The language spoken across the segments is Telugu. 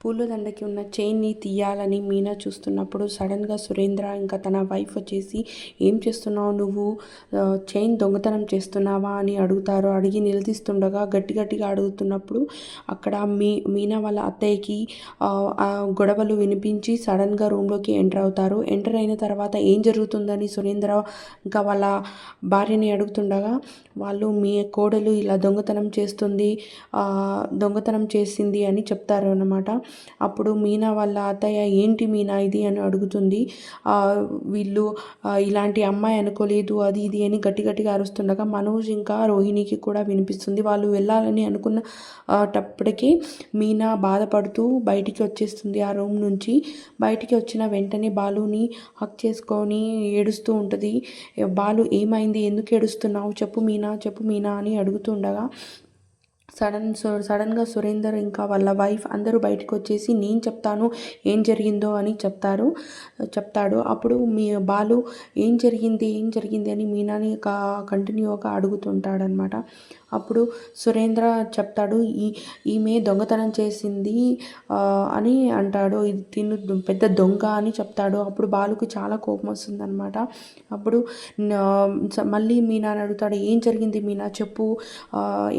పూలదండకి ఉన్న చైన్ని తీయాలని మీనా చూస్తున్నప్పుడు సడన్గా సురేంద్ర ఇంకా తన వైఫ్ వచ్చేసి, ఏం చేస్తున్నావు నువ్వు, చైన్ దొంగతనం చేస్తున్నావా అని అడుగుతారు. అడిగి నిలదీస్తుండగా గట్టిగా అడుగుతున్నప్పుడు అక్కడ మీనా వాళ్ళ అత్తయ్యకి గొడవలు వినిపించి సడన్గా రూమ్లోకి ఎంటర్ అవుతారు. ఎంటర్ అయిన తర్వాత ఏం జరుగుతుందని సురేంద్ర ఇంకా వాళ్ళ భార్యని అడుగుతుండగా, వాళ్ళు మీ కోడలు ఇలా దొంగతనం చేసింది అని చెప్తారు అన్నమాట. అప్పుడు మీనా వాళ్ళ అత్తయ్య, ఏంటి మీనా ఇది అని అడుగుతుంది. వీళ్ళు ఇలాంటి అమ్మాయి అనుకోలేదు అది ఇది అని గట్టిగా అరుస్తుండగా మనోజ్ ఇంకా రోహిణికి కూడా వినిపిస్తుంది. వాళ్ళు వెళ్ళాలని అనుకున్నప్పటికీ మీనా బాధపడుతూ బయటికి వచ్చేస్తుంది ఆ రూమ్ నుంచి. బయటికి వచ్చిన వెంటనే బాలుని హక్ చేసుకొని ఏడుస్తూ ఉంటుంది. బాలు, ఏమైంది, ఎందుకు ఏడుస్తున్నావు, చెప్పు మీనా అని అడుగుతుండగా సడన్గా సురేందర్ ఇంకా వాళ్ళ వైఫ్ అందరూ బయటకు వచ్చేసి, నేను చెప్తాను ఏం జరిగిందో అని చెప్తాడు. అప్పుడు బాలు ఏం జరిగింది అని మీనాని కంటిన్యూగా అడుగుతుంటాడనమాట. అప్పుడు సురేంద్ర చెప్తాడు, ఈమె దొంగతనం చేసింది అని అంటాడు. తిను పెద్ద దొంగ అని చెప్తాడు. అప్పుడు బాలుకు చాలా కోపం వస్తుందన్నమాట. అప్పుడు మళ్ళీ మీనాని అడుగుతాడు, ఏం జరిగింది మీనా, చెప్పు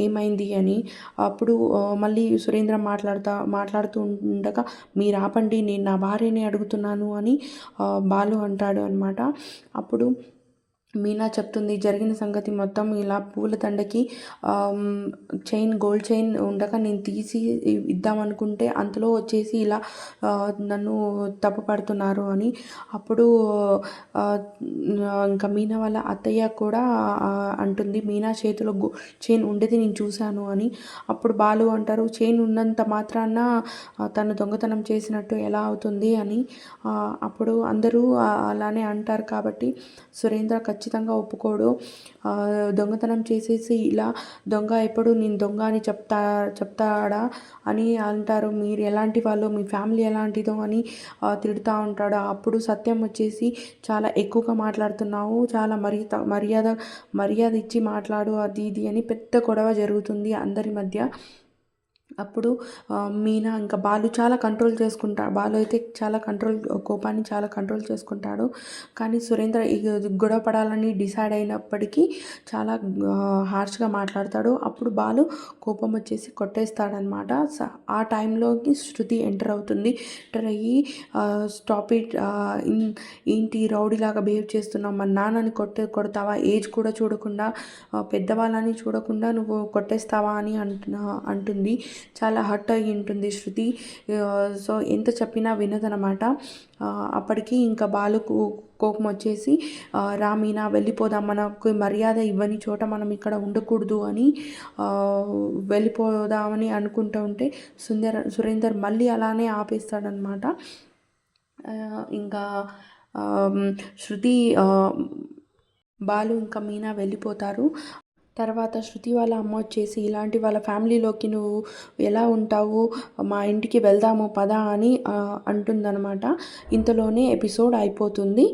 ఏమైంది అని. అప్పుడు మళ్ళీ సురేంద్ర మాట్లాడుతూ ఉండగా, మీరు ఆపండి, నేను నా భార్యని అడుగుతున్నాను అని బాలు అంటాడు అనమాట. అప్పుడు మీనా చెప్తుంది, జరిగిన సంగతి మొత్తం ఇలా పూలదండకి గోల్డ్ చైన్ ఉండగా నేను తీసి ఇద్దామనుకుంటే అంతలో వచ్చేసి ఇలా నన్ను తప్పు పడుతున్నారు అని. అప్పుడు ఇంకా మీనా వాళ్ళ అత్తయ్య కూడా అంటుంది, మీనా చేతిలో చైన్ ఉండేది నేను చూశాను అని. అప్పుడు బాలు అంటారు, చైన్ ఉన్నంత మాత్రాన తను దొంగతనం చేసినట్టు ఎలా అవుతుంది అని. అప్పుడు అందరూ అలానే అంటారు కాబట్టి సురేంద్ర ఖచ్చితంగా ఒప్పుకోడు. దొంగతనం చేసేసి ఇలా దొంగ ఎప్పుడు నేను దొంగ అని చెప్తాడా అని అంటారు. మీరు ఎలాంటి వాళ్ళు, మీ ఫ్యామిలీ ఎలాంటిదో అని తిడుతూ ఉంటాడు. అప్పుడు సత్యం వచ్చేసి, చాలా ఎక్కువగా మాట్లాడుతున్నావు, చాలా మర్యాద ఇచ్చి మాట్లాడు అది ఇది అని పెద్ద గొడవ జరుగుతుంది అందరి మధ్య. అప్పుడు మీనా ఇంకా బాలు చాలా కంట్రోల్ చేసుకుంటాడు. బాలు అయితే కోపాన్ని చాలా కంట్రోల్ చేసుకుంటాడు. కానీ సురేంద్ర గొడవ పడాలని డిసైడ్ అయినప్పటికీ చాలా హార్ష్గా మాట్లాడతాడు. అప్పుడు బాలు కోపం వచ్చేసి కొట్టేస్తాడనమాట. ఆ టైంలోకి శృతి ఎంటర్ అవుతుంది. ఎంటర్ అయ్యి, స్టాప్ ఇట్, ఏంటి రౌడీలాగా బిహేవ్ చేస్తున్నావు, మా నాన్నని కొడతావా, ఏజ్ కూడా చూడకుండా, పెద్దవాళ్ళని చూడకుండా నువ్వు కొట్టేస్తావా అని అంటుంది. చాలా హర్ట్ అయ్యి ఉంటుంది శృతి. సో ఎంత చెప్పినా వినదనమాట. అప్పటికి ఇంకా బాలుకు కోపం వచ్చేసి, మీనా వెళ్ళిపోదాం, మనకు మర్యాద ఇవ్వని చోట మనం ఇక్కడ ఉండకూడదు అని వెళ్ళిపోదామని అనుకుంటూ ఉంటే సురేందర్ మళ్ళీ అలానే ఆపేస్తాడనమాట. ఇంకా శృతి, బాలు ఇంకా మీనా వెళ్ళిపోతారు. తర్వాత శృతి వాళ్ళ అమ్మ వచ్చేసి, ఇలాంటి వాళ్ళ ఫ్యామిలీలోకి నువ్వు ఎలా ఉంటావు, మా ఇంటికి వెళ్దాము పదా అని అంటుందన్నమాట. ఇంతలోనే ఎపిసోడ్ అయిపోతుంది.